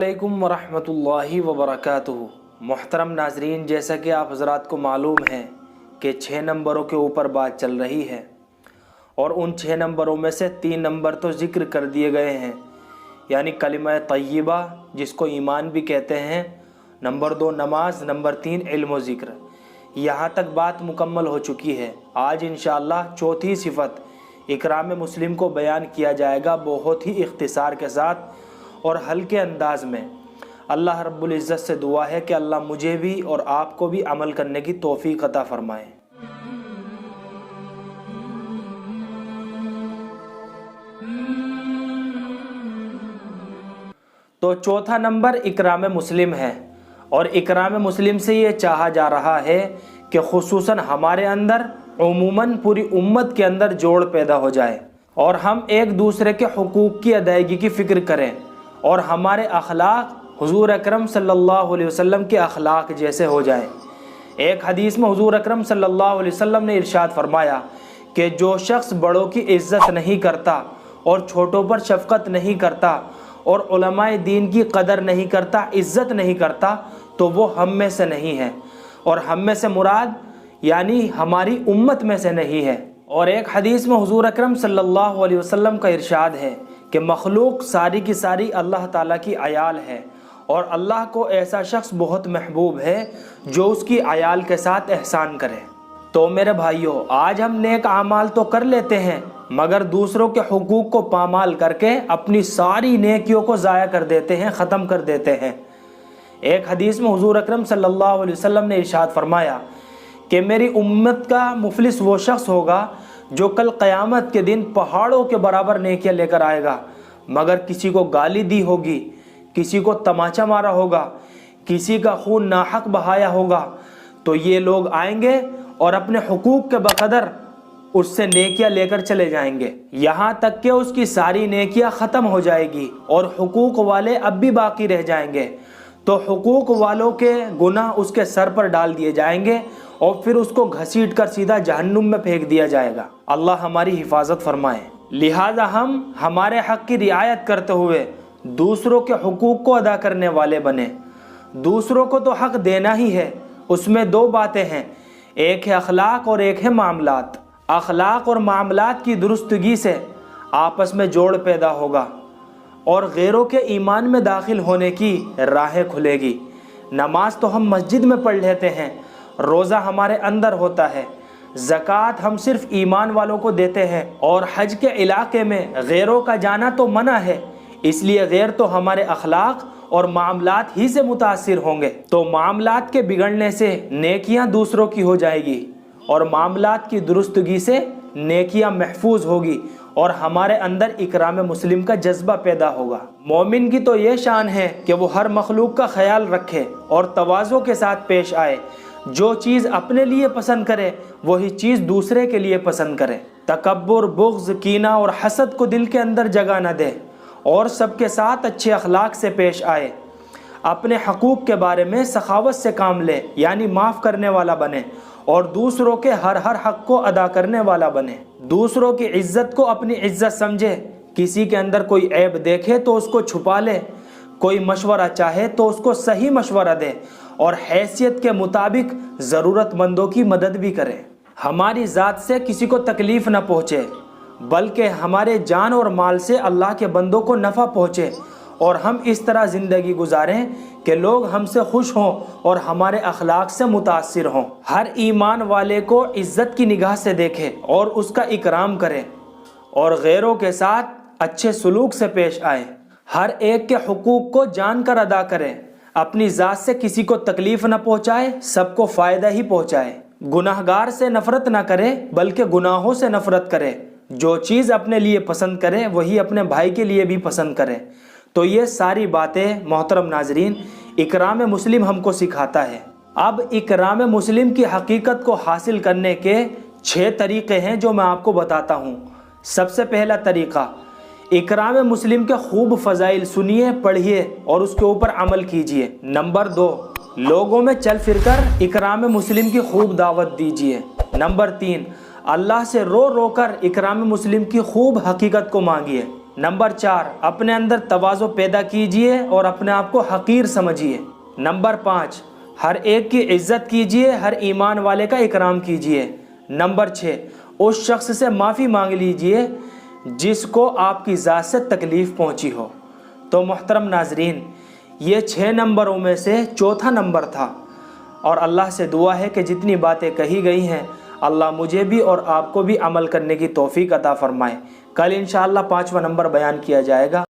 अलैकुम वरहमतुल्लाहि वबरकातुहू। मोहतरम नाजरीन, जैसा कि आप हज़रात को मालूम है कि 6 नंबरों के ऊपर बात चल रही है और उन 6 नंबरों में से 3 नंबर तो ज़िक्र कर दिए गए हैं, यानी कलिमा तय्यबा जिसको ईमान भी कहते हैं, नंबर 2 नमाज, नंबर 3 इल्म व ज़िक्र। यहाँ तक बात मुकम्मल हो चुकी है। आज इंशाअल्लाह चौथी सिफत इकराम मुस्लिम को बयान किया जाएगा, बहुत ही इख्तिसार के साथ और हल्के अंदाज में। अल्लाह रब्बुल इज़्ज़त से दुआ है कि अल्लाह मुझे भी और आपको भी अमल करने की तौफीक अता फरमाए। तो चौथा नंबर इकराम मुस्लिम है और इकराम मुस्लिम से ये चाहा जा रहा है कि खुसूसन हमारे अंदर, उमूमन पूरी उम्मत के अंदर जोड़ पैदा हो जाए और हम एक दूसरे के हुकूक की अदायगी की फ़िक्र करें और हमारे अखलाक हुजूर अकरम सल्लल्लाहु अलैहि वसल्लम के अखलाक जैसे हो जाए। एक हदीस में हुजूर अकरम सल्लल्लाहु अलैहि वसल्लम ने इरशाद फरमाया कि जो शख्स बड़ों की इज़्ज़त नहीं करता और छोटों पर शफ़क़त नहीं करता और उलमाए दीन की कदर नहीं करता, इज़्ज़त नहीं करता, तो वो हम में से नहीं है। और हम में से मुराद यानी हमारी उम्मत में से नहीं है। और एक हदीस में हुजूर अकरम सल्लल्लाहु अलैहि वसल्लम का इरशाद है कि मखलूक सारी की सारी अल्लाह ताला की आयाल है और अल्लाह को ऐसा शख्स बहुत महबूब है जो उसकी आयाल के साथ एहसान करे। तो मेरे भाइयों, आज हम नेक आमाल तो कर लेते हैं मगर दूसरों के हुकूक को पामाल करके अपनी सारी नेकियों को ज़ाया कर देते हैं, ख़त्म कर देते हैं। एक हदीस में हुजूर अकरम सल्लल्लाहु अलैहि वसल्लम ने इरशाद फरमाया कि मेरी उम्मत का मुफलिस वो शख्स होगा जो कल क़यामत के दिन पहाड़ों के बराबर नेकियां लेकर आएगा, मगर किसी को गाली दी होगी, किसी को तमाचा मारा होगा, किसी का खून नाहक बहाया होगा, तो ये लोग आएंगे और अपने हुकूक के बकदर उससे नेकियां लेकर चले जाएंगे, यहाँ तक कि उसकी सारी नेकियां ख़त्म हो जाएगी और हुकूक वाले अब भी बाकी रह जाएंगे। तो हुकूक वालों के गुनाह उसके सर पर डाल दिए जाएंगे और फिर उसको घसीट कर सीधा जहन्नुम में फेंक दिया जाएगा। अल्लाह हमारी हिफाजत फरमाए। लिहाजा हम हमारे हक़ की रियायत करते हुए दूसरों के हुकूक को अदा करने वाले बने। दूसरों को तो हक़ देना ही है, उसमें 2 बातें हैं, एक है अखलाक और एक है मामलात। अखलाक और मामलात की दुरुस्तगी से आपस में जोड़ पैदा होगा और गैरों के ईमान में दाखिल होने की राहें खुलेगी। नमाज तो हम मस्जिद में पढ़ लेते हैं, रोज़ा हमारे अंदर होता है, ज़कात हम सिर्फ ईमान वालों को देते हैं और हज के इलाके में गैरों का जाना तो मना है, इसलिए गैर तो हमारे अखलाक और मामलात ही से मुतासिर होंगे। तो मामलात के बिगड़ने से नेकियां दूसरों की हो जाएगी और मामलात की दुरुस्तगी से नेकियां महफूज होगी और हमारे अंदर इकराम मुस्लिम का जज्बा पैदा होगा। मोमिन की तो ये शान है कि वो हर मखलूक का ख्याल रखे और तवाज़ो के साथ पेश आए। जो चीज़ अपने लिए पसंद करे वही चीज़ दूसरे के लिए पसंद करे। तकब्बुर, बुग़्ज़, कीना और हसद को दिल के अंदर जगह न दे और सबके साथ अच्छे अखलाक से पेश आए। अपने हकूक़ के बारे में सखावत से काम ले, यानी माफ़ करने वाला बने और दूसरों के हर हक़ को अदा करने वाला बने। दूसरों की इज़्ज़त को अपनी इज़्ज़त समझे। किसी के अंदर कोई ऐब देखे तो उसको छुपा ले, कोई मशवरा चाहे तो उसको सही मशवरा दे और हैसियत के मुताबिक ज़रूरतमंदों की मदद भी करे। हमारी ज़ात से किसी को तकलीफ़ न पहुँचे बल्कि हमारे जान और माल से अल्लाह के बंदों को नफ़ा पहुँचे और हम इस तरह ज़िंदगी गुजारें कि लोग हमसे खुश हों और हमारे अखलाक से मुतासिर हों। हर ईमान वाले को इज़्ज़त की निगाह से देखे और उसका इकराम करें और गैरों के साथ अच्छे सलूक से पेश आए। हर एक के हुकूक को जानकर अदा करें। अपनी ज़ात से किसी को तकलीफ़ न पहुँचाए, सबको फ़ायदा ही पहुँचाए। गुनाहगार से नफ़रत न करे बल्कि गुनाहों से नफ़रत करे। जो चीज़ अपने लिए पसंद करे वही अपने भाई के लिए भी पसंद करे। तो ये सारी बातें मोहतरम नाजरीन इकराम मुस्लिम हमको सिखाता है। अब इकराम मुस्लिम की हकीकत को हासिल करने के 6 तरीक़े हैं जो मैं आपको बताता हूँ। सबसे पहला तरीक़ा, इकराम मुस्लिम के खूब फ़ज़ाइल सुनिए, पढ़िए और उसके ऊपर अमल कीजिए। नंबर 2, लोगों में चल फिर कर इकराम मुस्लिम की खूब दावत दीजिए। नंबर 3, अल्लाह से रो रो कर इकराम मुस्लिम की खूब हकीकत को मांगिए। نمبر 4، اپنے اندر تواضع پیدا کیجئے اور اپنے آپ کو حقیر سمجھیے۔ نمبر 5، ہر ایک کی عزت کیجئے، ہر ایمان والے کا اکرام کیجئے۔ نمبر 6، اس شخص سے معافی مانگ لیجئے جس کو آپ کی ذات سے تکلیف پہنچی ہو۔ تو محترم ناظرین، یہ 6 نمبروں میں سے چوتھا نمبر تھا، اور اللہ سے دعا ہے کہ جتنی باتیں کہی گئی ہیں اللہ مجھے بھی اور آپ کو بھی عمل کرنے کی توفیق عطا فرمائے۔ کل انشاءاللہ 5واں نمبر بیان کیا جائے گا۔